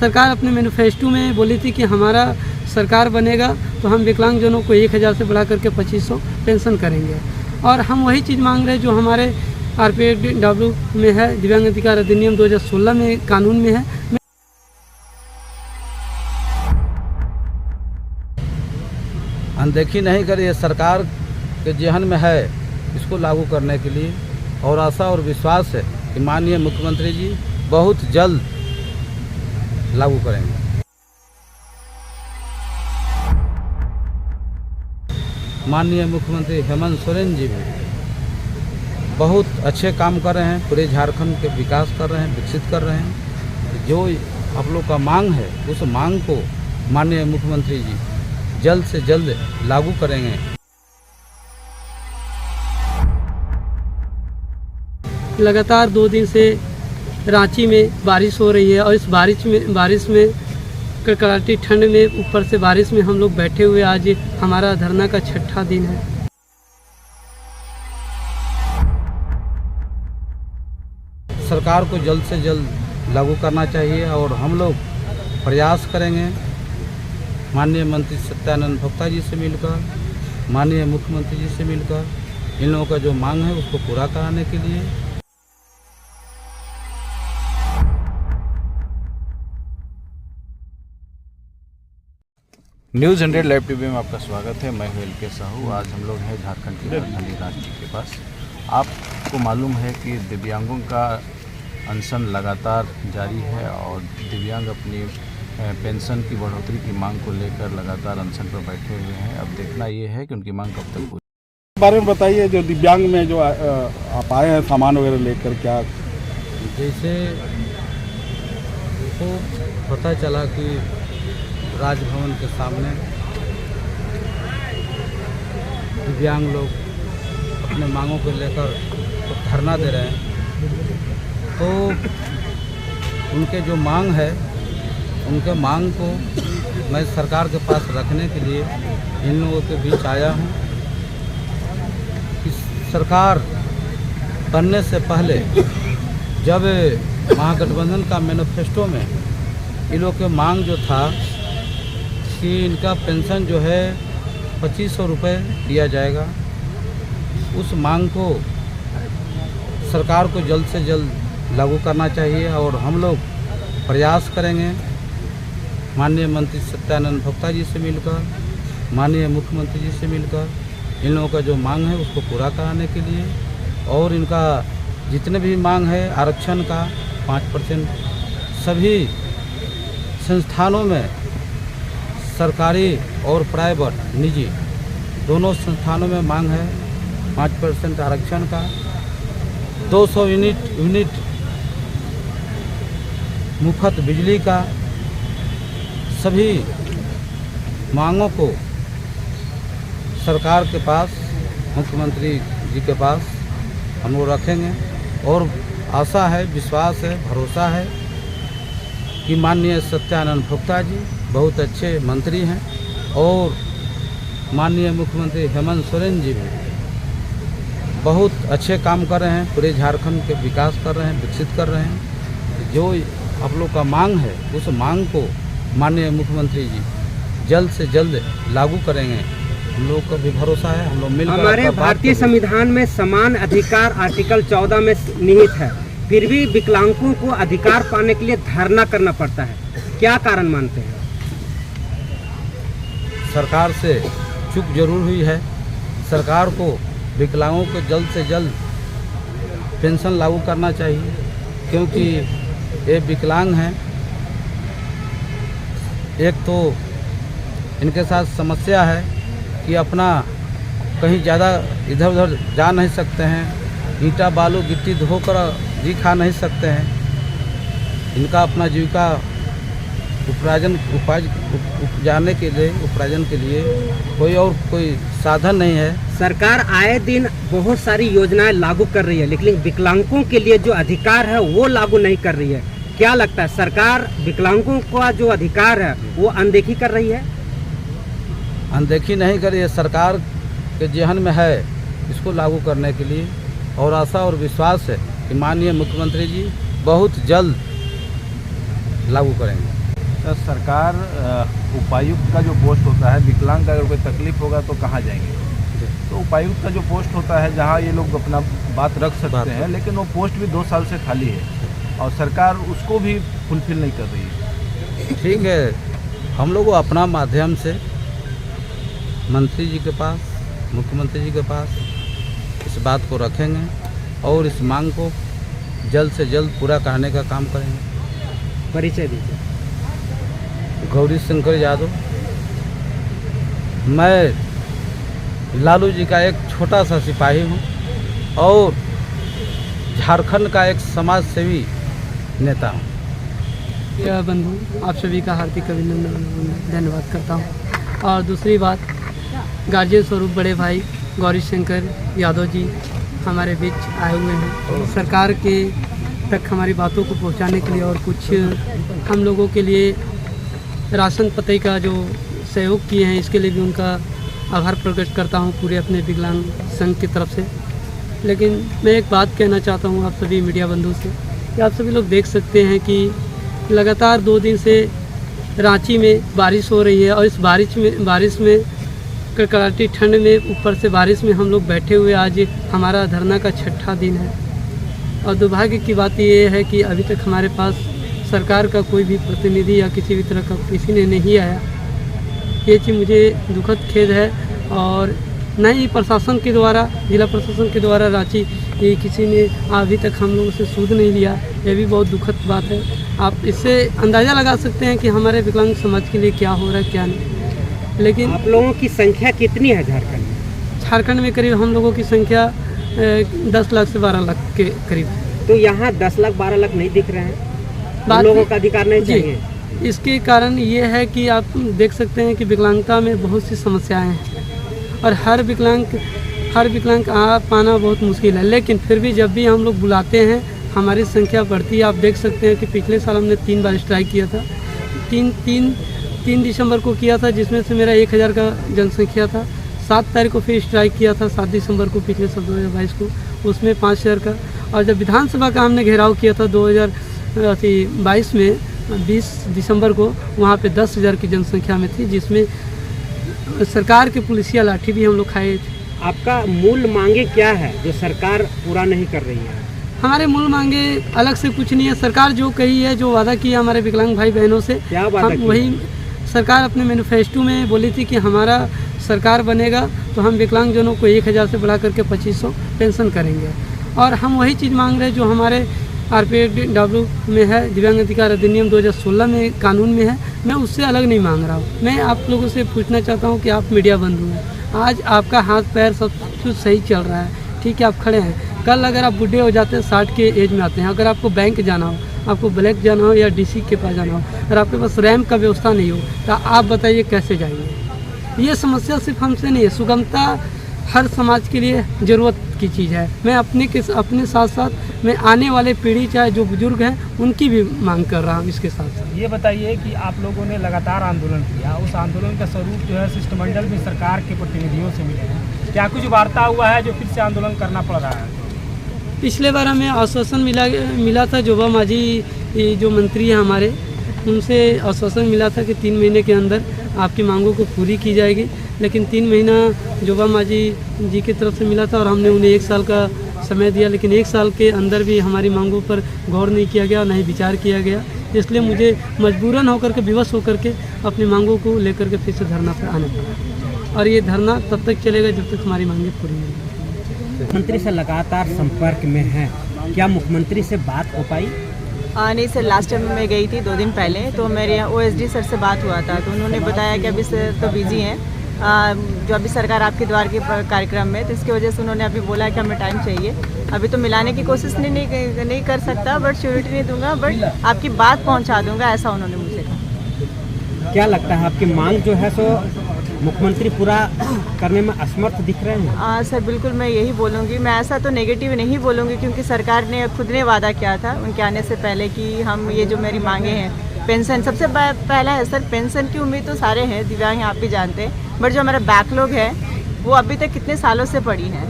सरकार अपने मैनिफेस्टो में बोली थी कि हमारा सरकार बनेगा तो हम विकलांगजनों को 1000 से बढ़ा करके 2500 पेंशन करेंगे। और हम वही चीज़ मांग रहे हैं जो हमारे RPW में है, दिव्यांग अधिकार अधिनियम 2016 में कानून में है। अनदेखी नहीं करिए, सरकार के जेहन में है इसको लागू करने के लिए, और आशा और विश्वास है कि माननीय मुख्यमंत्री जी बहुत जल्द लागू करेंगे। माननीय मुख्यमंत्री हेमंत सोरेन जी भी बहुत अच्छे काम कर रहे हैं, पूरे झारखंड के विकास कर रहे हैं, विकसित कर रहे हैं। जो आप लोग का मांग है उस मांग को माननीय मुख्यमंत्री जी जल्द से जल्द लागू करेंगे। लगातार 2 दिन से रांची में बारिश हो रही है और इस बारिश में कड़कड़ाती ठंड में ऊपर से बारिश में हम लोग बैठे हुए आज हमारा धरना का 6ठा दिन है। सरकार को जल्द से जल्द लागू करना चाहिए और हम लोग प्रयास करेंगे माननीय मंत्री सत्यानंद भोक्ता जी से मिलकर, माननीय मुख्यमंत्री जी से मिलकर इन लोगों का जो मांग है उसको पूरा कराने के लिए। न्यूज़ 100 लाइव टीवी में आपका स्वागत है। मैं हूं LK साहू। आज हम लोग हैं झारखंड की राजधानी रांची के पास। आपको मालूम है कि दिव्यांगों का अनशन लगातार जारी है और दिव्यांग अपनी पेंशन की बढ़ोतरी की मांग को लेकर लगातार अनशन पर बैठे हुए हैं। अब देखना ये है कि उनकी मांग कब तक पूरी। बारे में बताइए, जो दिव्यांग में जो आप आए हैं सामान वगैरह लेकर, क्या जैसे तो पता चला कि राजभवन के सामने दिव्यांग लोग अपने मांगों को लेकर तो धरना दे रहे हैं, तो उनके जो मांग है उनके मांग को मैं सरकार के पास रखने के लिए इन लोगों के बीच आया हूं कि सरकार बनने से पहले जब महागठबंधन का मैनिफेस्टो में इन लोगों के मांग जो था कि इनका पेंशन जो है 2500 रुपये दिया जाएगा, उस मांग को सरकार को जल्द से जल्द लागू करना चाहिए और हम लोग प्रयास करेंगे माननीय मंत्री सत्यानंद भोक्ता जी से मिलकर, माननीय मुख्यमंत्री जी से मिलकर इन लोगों का जो मांग है उसको पूरा कराने के लिए। और इनका जितने भी मांग है आरक्षण का 5%, सभी संस्थानों में सरकारी और प्राइवेट निजी दोनों संस्थानों में मांग है 5% आरक्षण का, 200 यूनिट मुफ्त बिजली का। सभी मांगों को सरकार के पास, मुख्यमंत्री जी के पास हम लोग रखेंगे और आशा है, विश्वास है, भरोसा है कि माननीय सत्यानंद भोक्ता जी बहुत अच्छे मंत्री हैं और माननीय मुख्यमंत्री हेमंत सोरेन जी भी बहुत अच्छे काम कर रहे हैं, पूरे झारखंड के विकास कर रहे हैं, विकसित कर रहे हैं। जो आप लोग का मांग है उस मांग को माननीय मुख्यमंत्री जी जल्द से जल्द लागू करेंगे। हम लोग का भी भरोसा है, हम लोग मिलकर। हमारे भारतीय संविधान में समान अधिकार आर्टिकल 14 में निहित है, फिर भी विकलांगों को अधिकार पाने के लिए धरना करना पड़ता है, क्या कारण मानते हैं? सरकार से चूक जरूर हुई है। सरकार को विकलांगों को जल्द से जल्द पेंशन लागू करना चाहिए, क्योंकि ये विकलांग हैं। एक तो इनके साथ समस्या है कि अपना कहीं ज़्यादा इधर उधर जा नहीं सकते हैं, ईंटा बालू गिट्टी धोकर जी खा नहीं सकते हैं। इनका अपना जीविका उपजाने के लिए, उपार्जन के लिए कोई साधन नहीं है। सरकार आए दिन बहुत सारी योजनाएं लागू कर रही है, लेकिन विकलांगों के लिए जो अधिकार है वो लागू नहीं कर रही है। क्या लगता है, सरकार विकलांगों का जो अधिकार है वो अनदेखी कर रही है? अनदेखी नहीं करिए, सरकार के जेहन में है इसको लागू करने के लिए, और आशा और विश्वास है कि माननीय मुख्यमंत्री जी बहुत जल्द लागू करेंगे। सरकार उपायुक्त का जो पोस्ट होता है, विकलांग का अगर कोई तकलीफ होगा तो कहाँ जाएंगे? तो उपायुक्त का जो पोस्ट होता है जहाँ ये लोग अपना बात रख सकते हैं, लेकिन वो पोस्ट भी 2 साल से खाली है और सरकार उसको भी फुलफिल नहीं कर रही है। ठीक है, हम लोग अपना माध्यम से मंत्री जी के पास, मुख्यमंत्री जी के पास इस बात को रखेंगे और इस मांग को जल्द से जल्द पूरा करने का काम करेंगे। परिचय दीजिए। गौरी शंकर यादव, मैं लालू जी का एक छोटा सा सिपाही हूँ और झारखंड का एक समाज सेवी नेता हूँ। या बंधु, आप सभी का हार्दिक अभिनंदन धन्यवाद करता हूँ। और दूसरी बात, गार्जियन स्वरूप बड़े भाई गौरी शंकर यादव जी हमारे बीच आए हुए हैं सरकार के तक हमारी बातों को पहुंचाने के लिए और कुछ हम लोगों के लिए राशन पते का जो सहयोग किए हैं, इसके लिए भी उनका आभार प्रकट करता हूं पूरे अपने विकलांग संघ की तरफ से। लेकिन मैं एक बात कहना चाहता हूं आप सभी मीडिया बंधु से कि आप सभी लोग देख सकते हैं कि लगातार 2 दिन से रांची में बारिश हो रही है और इस बारिश में कड़कड़ाती ठंड में ऊपर से बारिश में हम लोग बैठे हुए आज हमारा धरना का 6ठा दिन है। और दुर्भाग्य की बात ये है कि अभी तक हमारे पास सरकार का कोई भी प्रतिनिधि या किसी भी तरह का किसी ने नहीं आया। ये चीज़ मुझे दुखद खेद है और न ही प्रशासन के द्वारा, जिला प्रशासन के द्वारा रांची ये किसी ने अभी तक हम लोगों से सूद नहीं लिया। यह भी बहुत दुखद बात है। आप इससे अंदाज़ा लगा सकते हैं कि हमारे विकलांग समाज के लिए क्या हो रहा है क्या नहीं। लेकिन आप लोगों की संख्या कितनी है झारखंड में? झारखंड में करीब हम लोगों की संख्या 10 लाख से 12 लाख के करीब है। तो यहाँ 10 लाख 12 लाख नहीं दिख रहे हैं। हम लोगों का अधिकार नहीं चाहिए। इसके कारण ये है कि आप देख सकते हैं कि विकलांगता में बहुत सी समस्याएं हैं और हर विकलांग आ पाना बहुत मुश्किल है। लेकिन फिर भी जब भी हम लोग बुलाते हैं हमारी संख्या बढ़ती है। आप देख सकते हैं कि पिछले साल हमने 3 बार स्ट्राइक किया था। 3 दिसंबर को किया था, जिसमें से मेरा 1000 का जनसंख्या था। 7 तारीख को फिर स्ट्राइक किया था 7 दिसंबर को पिछले साल 2022 को, उसमें 5000 का। और जब विधानसभा का हमने घेराव किया था 2022 में 20 दिसंबर को, वहाँ पे 10,000 की जनसंख्या में थी, जिसमें सरकार की पुलिसिया लाठी भी हम लोग खाए थे। आपका मूल मांगे क्या है जो सरकार पूरा नहीं कर रही है? हमारे मूल मांगे अलग से कुछ नहीं है। सरकार जो कही है, जो वादा किया हमारे विकलांग भाई बहनों से, क्या वादा किया? वही सरकार अपने मैनिफेस्टो में बोली थी कि हमारा सरकार बनेगा तो हम विकलांगजनों को 1000 से बढ़ा करके 2500 पेंशन करेंगे। और हम वही चीज़ मांग रहे हैं जो हमारे RPW में है, दिव्यांग अधिकार अधिनियम 2016 में कानून में है। मैं उससे अलग नहीं मांग रहा हूँ। मैं आप लोगों से पूछना चाहता हूँ कि आप मीडिया बंधु हैं, आज आपका हाथ पैर सब कुछ सही चल रहा है, ठीक है, आप खड़े हैं। कल अगर आप बूढ़े हो जाते हैं, 60 के एज में आते हैं, अगर आपको बैंक जाना हो, आपको ब्लैक जाना हो या DC के पास जाना हो, अगर आपके पास रैंप का व्यवस्था नहीं हो तो आप बताइए कैसे जाएंगे? ये समस्या सिर्फ हमसे नहीं है, सुगमता हर समाज के लिए ज़रूरत की चीज़ है। मैं अपने साथ साथ मैं आने वाले पीढ़ी, चाहे जो बुजुर्ग हैं, उनकी भी मांग कर रहा हूँ इसके साथ साथ। ये बताइए कि आप लोगों ने लगातार आंदोलन किया, उस आंदोलन का स्वरूप जो है शिष्टमंडल में सरकार के प्रतिनिधियों से मिले हैं, क्या कुछ वार्ता हुआ है जो फिर से आंदोलन करना पड़ रहा है? पिछले बार हमें आश्वासन मिला था, जोबा मांझी जो मंत्री हैं हमारे, उनसे आश्वासन मिला था कि 3 महीने के अंदर आपकी मांगों को पूरी की जाएगी। लेकिन 3 महीना जोबा मांझी जी की तरफ से मिला था और हमने उन्हें 1 साल का समय दिया, लेकिन 1 साल के अंदर भी हमारी मांगों पर गौर नहीं किया गया और नहीं विचार किया गया। इसलिए मुझे मजबूरन होकर के, विवश होकर के अपनी मांगों को लेकर के फिर से धरना पर आना पड़ा। और ये धरना तब तक चलेगा जब तक हमारी मांगें पूरी नहीं होंगी। मुख्यमंत्री से लगातार संपर्क में है, क्या मुख्यमंत्री से बात हो पाई? नहीं सर, लास्ट टाइम मैं गई थी 2 दिन पहले, तो मेरे यहाँ OSD सर से बात हुआ था, तो उन्होंने बताया कि अभी सर तो बिजी हैं, जो अभी सरकार आपके द्वार के कार्यक्रम में, तो इसकी वजह से उन्होंने अभी बोला कि हमें टाइम चाहिए। अभी तो मिलाने की कोशिश नहीं कर सकता, बट श्योरिटी नहीं दूंगा, बट आपकी बात पहुँचा दूंगा, ऐसा उन्होंने मुझे कहा। क्या लगता है आपकी मांग जो है सो मुख्यमंत्री पूरा करने में असमर्थ दिख रहे हैं? सर बिल्कुल मैं यही बोलूँगी, मैं ऐसा तो नेगेटिव नहीं बोलूँगी, क्योंकि सरकार ने खुद ने वादा किया था उनके आने से पहले कि हम ये जो मेरी मांगे हैं, पेंशन सबसे पहला है सर, पेंशन की उम्मीद तो सारे हैं, दिव्यांग आप भी जानते हैं, बट जो हमारा बैकलॉग है वो अभी तक कितने सालों से पड़ी है।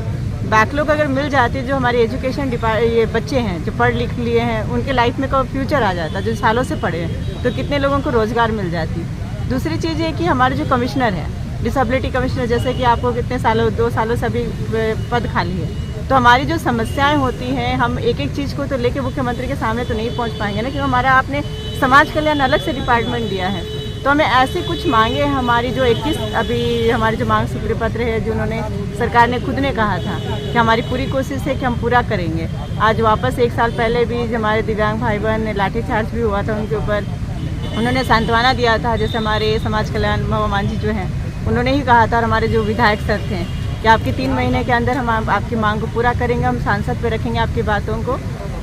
बैकलॉग अगर मिल जाती, जो हमारे एजुकेशन ये बच्चे हैं जो पढ़ लिख लिए हैं, उनके लाइफ में का फ्यूचर आ जाता, जो सालों से पढ़े हैं, तो कितने लोगों को रोज़गार मिल जाती। दूसरी चीज़ ये कि हमारे जो कमिश्नर हैं, डिसेबिलिटी कमिश्नर, जैसे कि आपको कितने सालों 2 सालों से अभी पद खाली है, तो हमारी जो समस्याएं होती हैं, हम एक एक चीज़ को तो लेके मुख्यमंत्री के सामने तो नहीं पहुंच पाएंगे ना, क्योंकि हमारा आपने समाज कल्याण अलग से डिपार्टमेंट दिया है। तो हमें ऐसी कुछ मांगे, हमारी जो 21 अभी हमारी जो मांग सूत्री पत्र है, जो उन्होंने सरकार ने खुद ने कहा था कि हमारी पूरी कोशिश है कि हम पूरा करेंगे। आज वापस 1 साल पहले भी हमारे दिव्यांग भाई बहन लाठीचार्ज भी हुआ था उनके ऊपर, उन्होंने सांत्वना दिया था। जैसे हमारे समाज कल्याण महुआ मांझी जो हैं, उन्होंने ही कहा था, और हमारे जो विधायक सर थे, कि आपकी 3 महीने के अंदर हम आपकी मांग को पूरा करेंगे, हम सांसद पे रखेंगे आपकी बातों को,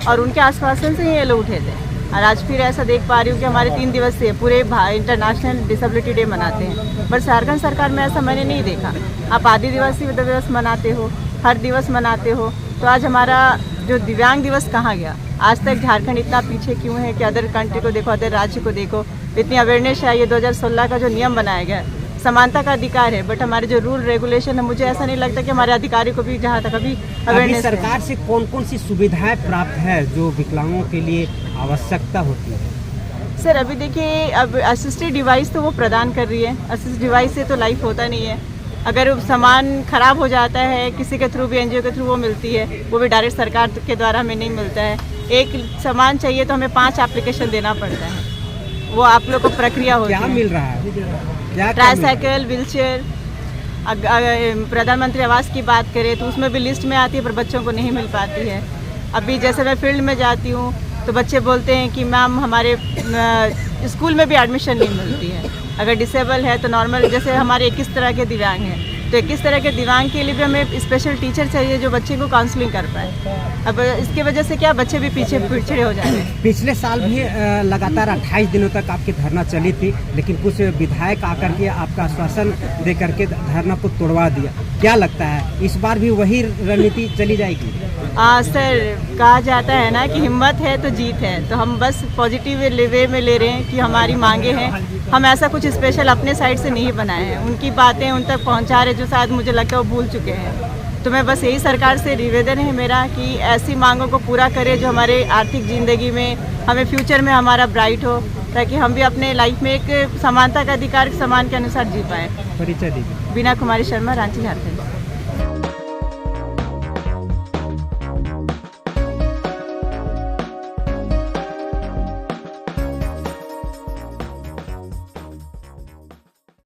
और उनके आश्वासन से ही ये लोग उठे थे। और आज फिर ऐसा देख पा रही हूँ कि हमारे 3 दिवसीय पूरे इंटरनेशनल डिसेबिलिटी डे मनाते हैं, पर झारखंड सरकार में ऐसा मैंने नहीं देखा। आप आदि दिवस मनाते हो, हर दिवस मनाते हो, तो आज हमारा जो दिव्यांग दिवस कहाँ गया? आज तक झारखंड इतना पीछे क्यों है कि अदर कंट्री को देखो, अदर राज्य को देखो, इतनी अवेयरनेस है। ये 2016 का जो नियम बनाया गया, समानता का अधिकार है, बट हमारे जो रूल रेगुलेशन है, मुझे ऐसा नहीं लगता कि हमारे अधिकारी को भी जहाँ तक अभी अवेयरनेस। सरकार से कौन कौन सी सुविधाएं प्राप्त है जो विकलांगों के लिए आवश्यकता होती है? सर अभी देखिए, अब असिस्टेड डिवाइस तो वो प्रदान कर रही है, असिस्ट डिवाइस से तो लाइफ होता नहीं है। अगर सामान खराब हो जाता है, किसी के थ्रू भी, एनजीओ के थ्रू वो मिलती है, वो भी डायरेक्ट सरकार के द्वारा हमें नहीं मिलता है। एक सामान चाहिए तो हमें 5 एप्लीकेशन देना पड़ता है, वो आप लोग को प्रक्रिया होती है। क्या मिल रहा है? Tricycle, wheelchair. प्रधानमंत्री आवास की बात करें तो उसमें भी लिस्ट में आती है, पर बच्चों को नहीं मिल पाती है। अभी जैसे मैं फील्ड में जाती हूँ तो बच्चे बोलते हैं कि मैम हमारे स्कूल में भी एडमिशन नहीं मिलती है। अगर डिसेबल है तो नॉर्मल, जैसे हमारे 21 तरह के दिव्यांग हैं, तो 21 तरह के दिव्यांग के लिए भी हमें स्पेशल टीचर चाहिए जो बच्चे को काउंसलिंग कर पाए। अब इसकी वजह से क्या, बच्चे भी पीछे पिछड़े हो जाते हैं। पिछले साल भी लगातार 28 दिनों तक आपकी धरना चली थी, लेकिन कुछ विधायक आकर के आपका आश्वासन दे करके धरना को तोड़वा दिया। क्या लगता है इस बार भी वही रणनीति चली जाएगी? सर कहा जाता है ना कि हिम्मत है तो जीत है, तो हम बस पॉजिटिव वे में ले रहे हैं कि हमारी मांगे हैं। हम ऐसा कुछ स्पेशल अपने साइड से नहीं बनाए हैं, उनकी बातें उन तक पहुंचा रहे जो शायद मुझे लगता है वो भूल चुके हैं। तो मैं बस यही सरकार से निवेदन है मेरा कि ऐसी मांगों को पूरा करे जो हमारे आर्थिक ज़िंदगी में, हमें फ्यूचर में हमारा ब्राइट हो, ताकि हम भी अपने लाइफ में एक समानता का अधिकार समान के अनुसार जी पाएँ। परिचय दीजिए। बीना कुमारी शर्मा, रांची, झारखंड।